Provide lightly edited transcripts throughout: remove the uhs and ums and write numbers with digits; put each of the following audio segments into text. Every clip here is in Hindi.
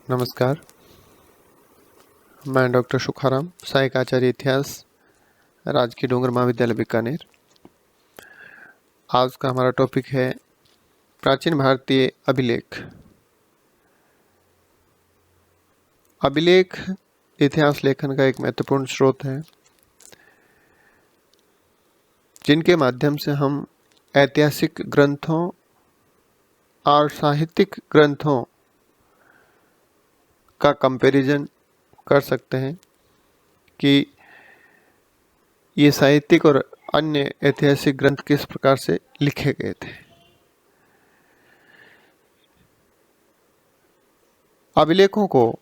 नमस्कार। मैं डॉक्टर सुखाराम, सहायक आचार्य इतिहास, राजकीय डोंगर महाविद्यालय बीकानेर। आज का हमारा टॉपिक है प्राचीन भारतीय अभिलेख। अभिलेख इतिहास लेखन का एक महत्वपूर्ण स्रोत है, जिनके माध्यम से हम ऐतिहासिक ग्रंथों और साहित्यिक ग्रंथों का कंपैरिजन कर सकते हैं कि ये साहित्यिक और अन्य ऐतिहासिक ग्रंथ किस प्रकार से लिखे गए थे। अभिलेखों को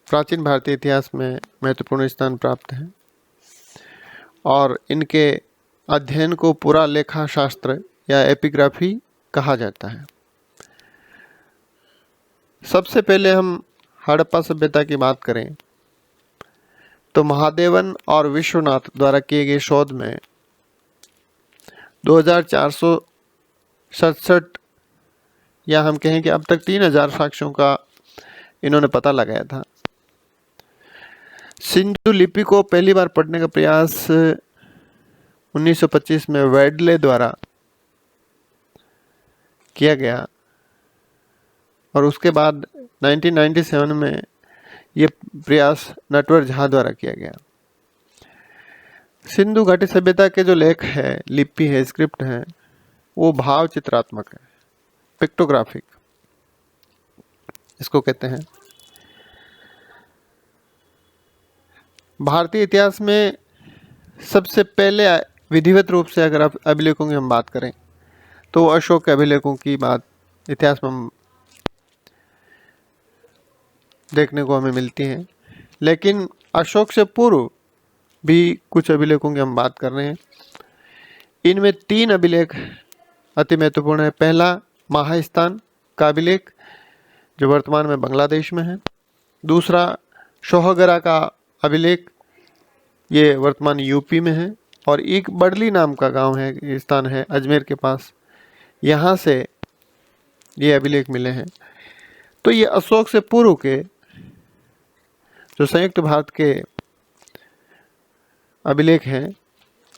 प्राचीन भारतीय इतिहास में महत्वपूर्ण स्थान प्राप्त है और इनके अध्ययन को पुरा लेखा शास्त्र या एपिग्राफी कहा जाता है। सबसे पहले हम हड़प्पा सभ्यता की बात करें तो महादेवन और विश्वनाथ द्वारा किए गए शोध में 2467 या हम कहें कि अब तक 3000 साक्ष्यों का इन्होंने पता लगाया था। सिंधु लिपि को पहली बार पढ़ने का प्रयास 1925 में वेडले द्वारा किया गया और उसके बाद 1997 में ये प्रयास नटवर झा द्वारा किया गया। सिंधु घाटी सभ्यता के जो लेख है, लिपि है, स्क्रिप्ट है, वो भाव चित्रात्मक है, पिक्टोग्राफिक इसको कहते हैं। भारतीय इतिहास में सबसे पहले विधिवत रूप से अगर आप अभिलेखों की हम बात करें तो अशोक के अभिलेखों की बात इतिहास में हम देखने को हमें मिलती हैं, लेकिन अशोक से पूर्व भी कुछ अभिलेखों की हम बात कर रहे हैं। इनमें 3 अभिलेख अति महत्वपूर्ण है। पहला महास्थान का अभिलेख जो वर्तमान में बांग्लादेश में है। दूसरा शोहगरा का अभिलेख, ये वर्तमान यूपी में है। और एक बडली नाम का गांव है, स्थान है अजमेर के पास, यहाँ से ये अभिलेख मिले हैं। तो ये अशोक से पूर्व के जो संयुक्त भारत के अभिलेख हैं,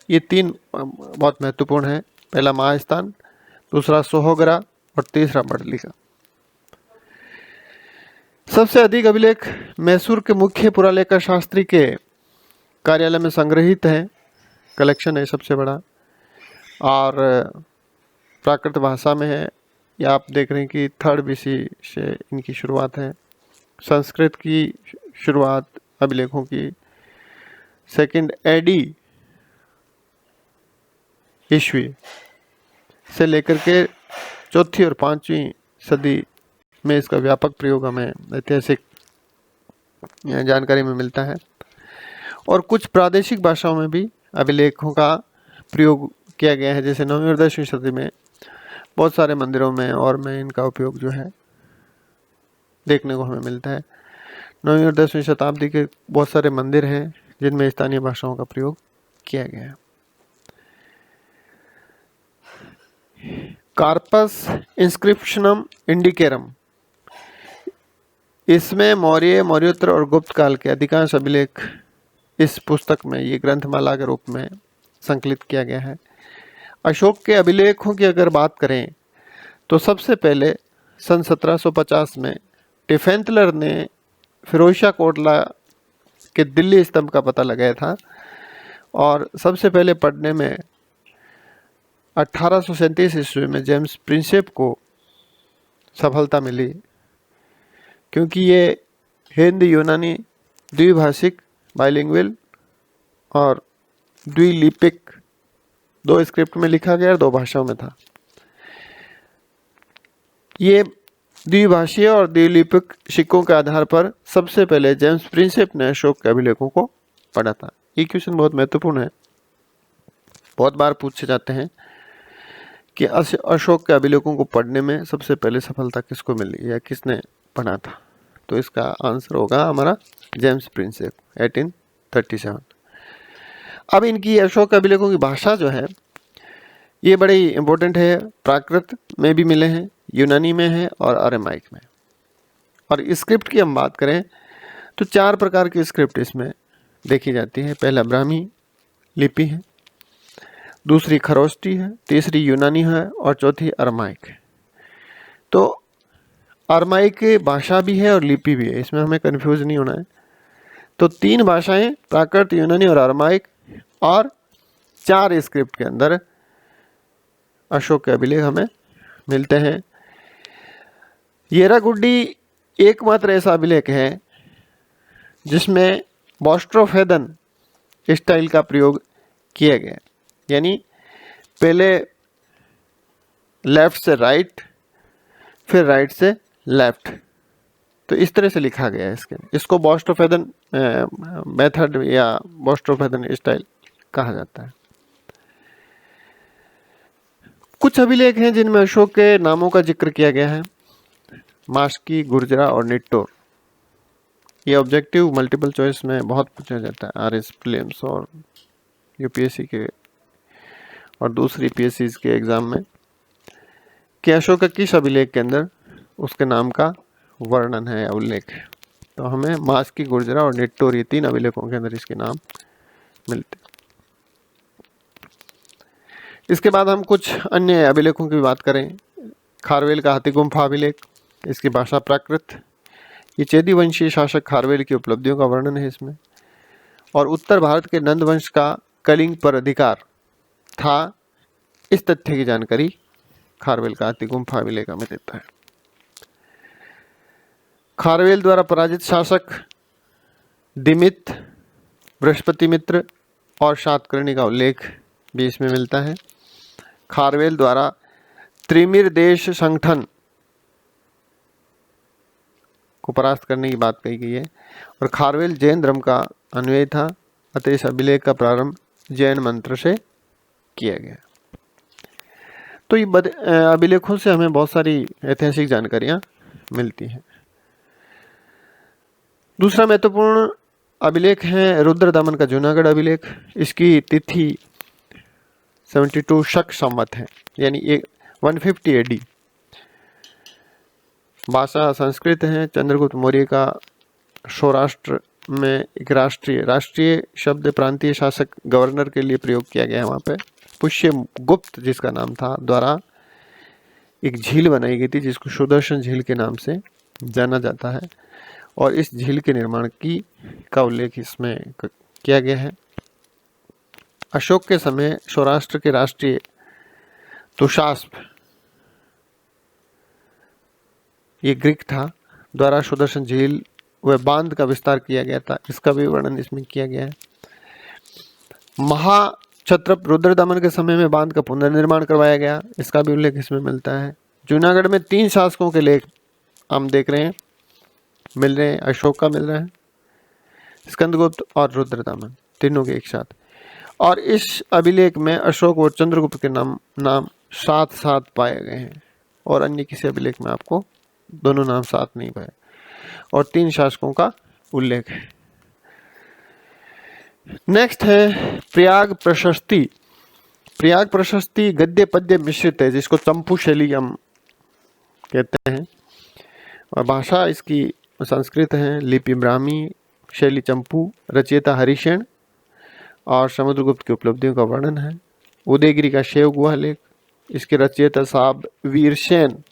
ये 3 बहुत महत्वपूर्ण हैं। पहला महास्थान, दूसरा सोहगरा और तीसरा बडली का। सबसे अधिक अभिलेख मैसूर के मुख्य पुरालेखा शास्त्री के कार्यालय में संग्रहित है, कलेक्शन है सबसे बड़ा, और प्राकृत भाषा में है। या आप देख रहे हैं कि 3rd BC से इनकी शुरुआत है। संस्कृत की शुरुआत अभिलेखों की 2nd AD ईस्वी से लेकर के 4th और 5वीं सदी में इसका व्यापक प्रयोग हमें ऐतिहासिक जानकारी में मिलता है। और कुछ प्रादेशिक भाषाओं में भी अभिलेखों का प्रयोग किया गया है, जैसे 9वीं और 10वीं सदी में बहुत सारे मंदिरों में और में इनका उपयोग जो है देखने को हमें मिलता है। 9वीं और 10वीं शताब्दी के बहुत सारे मंदिर हैं जिनमें स्थानीय भाषाओं का प्रयोग किया गया है। कार्पस इंस्क्रिप्शनम इंडिकेरम, इसमें मौर्य, मौर्योत्तर और गुप्त काल के अधिकांश अभिलेख इस पुस्तक में, ये ग्रंथमाला के रूप में संकलित किया गया है। अशोक के अभिलेखों की अगर बात करें तो सबसे पहले सन 1750 में टिफेंतलर ने फिरोजशाह कोटला के दिल्ली स्तंभ का पता लगाया था और सबसे पहले पढ़ने में 1837 ईस्वी में जेम्स प्रिंसेप को सफलता मिली, क्योंकि ये हिंदी यूनानी द्विभाषिक, बाइलिंगुअल और द्विलिपिक 2 स्क्रिप्ट में लिखा गया और 2 भाषाओं में था। ये द्विभाषीय और द्विलिपिक सिक्कों के आधार पर सबसे पहले जेम्स प्रिंसेप ने अशोक के अभिलेखों को पढ़ा था। ये क्वेश्चन बहुत महत्वपूर्ण है, बहुत बार पूछे जाते हैं कि अशोक के अभिलेखों को पढ़ने में सबसे पहले सफलता किसको मिली या किसने पढ़ा था। तो इसका आंसर होगा हमारा जेम्स प्रिंसेप 1837। अब इनकी अशोक अभिलेखों की भाषा जो है ये बड़ी इंपॉर्टेंट है। प्राकृत में भी मिले हैं, यूनानी में है और अरेमाइक में। और स्क्रिप्ट की हम बात करें तो 4 प्रकार की स्क्रिप्ट इसमें देखी जाती है। पहला ब्राह्मी लिपि है, दूसरी खरोष्टी है, तीसरी यूनानी है और चौथी अरमाइक है। तो अरमाइक भाषा भी है और लिपि भी है, इसमें हमें कंफ्यूज नहीं होना है। तो 3 भाषाएं, प्राकृत, यूनानी और अरमाइक, और 4 स्क्रिप्ट के अंदर अशोक के अभिलेख हमें मिलते हैं। येरागुड्डी एकमात्र ऐसा अभिलेख है जिसमें बॉस्ट्रोफेदन स्टाइल का प्रयोग किया गया, यानी पहले लेफ्ट से राइट, फिर राइट से लेफ्ट, तो इस तरह से लिखा गया है। इसको बॉस्ट्रोफेदन मेथड या बॉस्ट्रोफेदन स्टाइल कहा जाता है। कुछ अभिलेख हैं जिनमें अशोक के नामों का जिक्र किया गया है, मास्की, गुर्जरा और निट्टोर। ये ऑब्जेक्टिव मल्टीपल चॉइस में बहुत पूछा जाता है, आरएस प्रीलिम्स और यूपीएससी के और दूसरी पीएससी के एग्जाम में, कि अशोक का किस अभिलेख के अंदर उसके नाम का वर्णन है या उल्लेख है। तो हमें मास्की, गुर्जरा और निट्टोर, ये 3 अभिलेखों के अंदर इसके नाम मिलते हैं। इसके बाद हम कुछ अन्य अभिलेखों की बात करें। खारवेल का हाथी गुम्फा अभिलेख, इसकी भाषा प्राकृत, ये चेदी वंशीय शासक खारवेल की उपलब्धियों का वर्णन है इसमें। और उत्तर भारत के नंद वंश का कलिंग पर अधिकार था, इस तथ्य की जानकारी खारवेल का हाथी गुम्फा अभिलेख हमें देता है। खारवेल द्वारा पराजित शासक दिमित, बृहस्पति मित्र और सातकर्णी का उल्लेख भी इसमें मिलता है। खारवेल द्वारा त्रिमिर देश संगठन को परास्त करने की बात कही गई है। और खारवेल जैन धर्म का अनुयायी था, अतः इस अभिलेख का प्रारंभ जैन मंत्र से किया गया। तो ये अभिलेखों से हमें बहुत सारी ऐतिहासिक जानकारियां मिलती हैं। दूसरा महत्वपूर्ण अभिलेख है रुद्रदमन का जूनागढ़ अभिलेख। इसकी तिथि 72 शक संवत है, यानी 150 एडी। भाषा संस्कृत है। चंद्रगुप्त मौर्य का सौराष्ट्र में एक राष्ट्रीय शब्द प्रांतीय शासक गवर्नर के लिए प्रयोग किया गया है। वहाँ पे पुष्य गुप्त जिसका नाम था द्वारा एक झील बनाई गई थी जिसको सुदर्शन झील के नाम से जाना जाता है, और इस झील के निर्माण का उल्लेख इसमें किया गया है। अशोक के समय सौराष्ट्र के राष्ट्रीय तुषास्प, ये ग्रीक था, द्वारा सुदर्शन झील व बांध का विस्तार किया गया था, इसका भी वर्णन इसमें किया गया है। महाक्षत्रप रुद्रदमन के समय में बांध का पुनर्निर्माण करवाया गया, इसका भी उल्लेख इसमें मिलता है। जूनागढ़ में 3 शासकों के लेख हम देख रहे हैं, मिल रहे हैं। अशोक का मिल रहा है, स्कंदगुप्त और रुद्रदमन, तीनों के एक साथ। और इस अभिलेख में अशोक और चंद्रगुप्त के नाम साथ साथ पाए गए हैं, और अन्य किसी अभिलेख में आपको दोनों नाम साथ नहीं पाए, और 3 शासकों का उल्लेख है। नेक्स्ट है प्रयाग प्रशस्ति। प्रयाग प्रशस्ति गद्य पद्य मिश्रित है, जिसको चंपू शैली हम कहते हैं, और भाषा इसकी संस्कृत है। लिपि ब्राह्मी, शैली चंपू, रचयिता हरिशेन और समुद्रगुप्त की उपलब्धियों का वर्णन है। उदयगिरी का शैव गुहा लेख, इसके रचयिता साहब वीरसेन,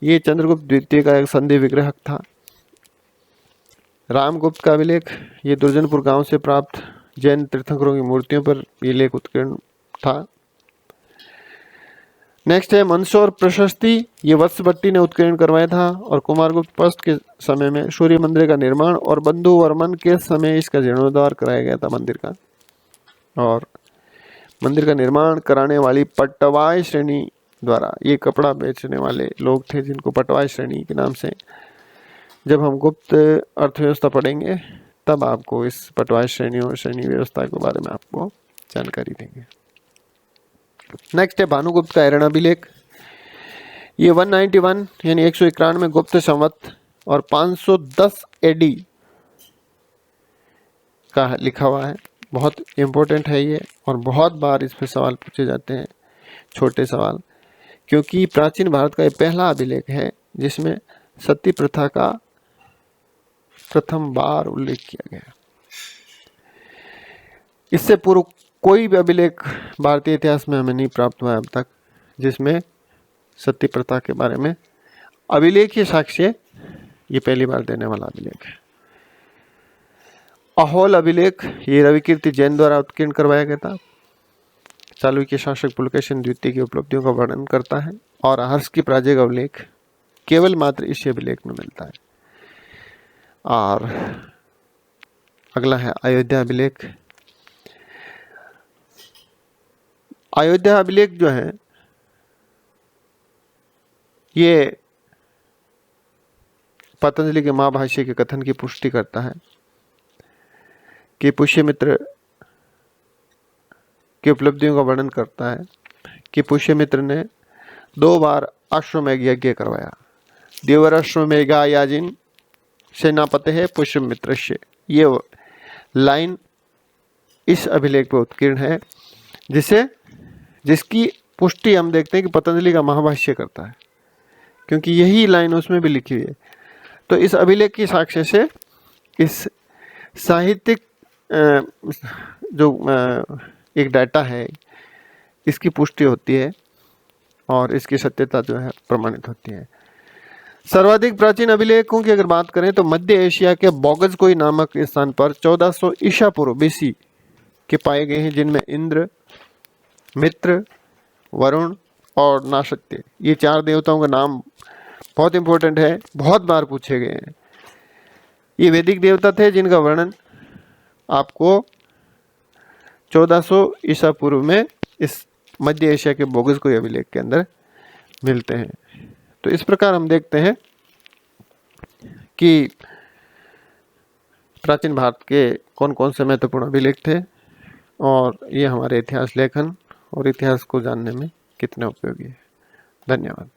ये चंद्रगुप्त द्वितीय का एक संधि विग्रह था। रामगुप्त का अभिलेख, ये दुर्जनपुर गांव से प्राप्त जैन तीर्थंकरों की मूर्तियों पर ये लेख उत्कीर्ण था। नेक्स्ट है मंदसौर प्रशस्ति, ये वत्स भट्टी ने उत्कीर्ण करवाया था, और कुमारगुप्त पस्ट के समय में सूर्य मंदिर का निर्माण और बंधु वर्मन के समय इसका जीर्णोद्धार कराया गया था मंदिर का। और मंदिर का निर्माण कराने वाली पटवाई श्रेणी द्वारा, ये कपड़ा बेचने वाले लोग थे जिनको पटवाई श्रेणी के नाम से, जब हम गुप्त अर्थव्यवस्था पढ़ेंगे तब आपको इस पटवाई श्रेणी और श्रेणी व्यवस्था के बारे में आपको जानकारी देंगे। नेक्स्ट है भानुगुप्त का ऐरण अभिलेख, ये 191 यानी 191 गुप्त संवत और 510 एडी का लिखा हुआ है। बहुत इंपॉर्टेंट है ये, और बहुत बार इस पे सवाल पूछे जाते हैं, छोटे सवाल, क्योंकि प्राचीन भारत का ये पहला अभिलेख है जिसमें सती प्रथा का प्रथम बार उल्लेख किया गया। इससे पूर्व कोई भी अभिलेख भारतीय इतिहास में हमें नहीं प्राप्त हुआ अब तक जिसमें सती प्रथा के बारे में अभिलेखीय साक्ष्य ये पहली बार देने वाला अभिलेख है। अहोल अभिलेख ये रविकीर्ति जैन द्वारा उत्कीर्ण करवाया गया था। चालुक्य शासक पुलकेशिन द्वितीय की उपलब्धियों का वर्णन करता है और हर्ष की प्राजेय का उल्लेख केवल मात्र इसी अभिलेख में मिलता है। और अगला है अयोध्या अभिलेख। अयोध्या अभिलेख जो है ये पतंजलि के महाभाष्य के कथन की पुष्टि करता है कि पुष्यमित्र की उपलब्धियों का वर्णन करता है कि पुष्यमित्र ने 2 बार अश्वमेघ यज्ञ करवाया। देवर अश्वमेघ याजिन सेनापते है पुष्यमित्र से, ये लाइन इस अभिलेख पर उत्कीर्ण है जिसकी पुष्टि हम देखते हैं कि पतंजलि का महाभाष्य करता है, क्योंकि यही लाइन उसमें भी लिखी हुई है। तो इस अभिलेख की साक्ष्य से इस साहित्यिक जो एक डाटा है इसकी पुष्टि होती है और इसकी सत्यता जो है प्रमाणित होती है। सर्वाधिक प्राचीन अभिलेखों की अगर बात करें तो मध्य एशिया के बोगजकोई नामक स्थान पर 1400 ईसा पूर्व बीसी के पाए गए हैं, जिनमें इंद्र, मित्र, वरुण और नासत्य ये 4 देवताओं का नाम बहुत इंपॉर्टेंट है, बहुत बार पूछे गए हैं। ये वैदिक देवता थे जिनका वर्णन आपको 1400 ईसा पूर्व में इस मध्य एशिया के बोगजकोई अभिलेख के अंदर मिलते हैं। तो इस प्रकार हम देखते हैं कि प्राचीन भारत के कौन कौन से महत्वपूर्ण अभिलेख थे और ये हमारे इतिहास लेखन और इतिहास को जानने में कितने उपयोगी है। धन्यवाद।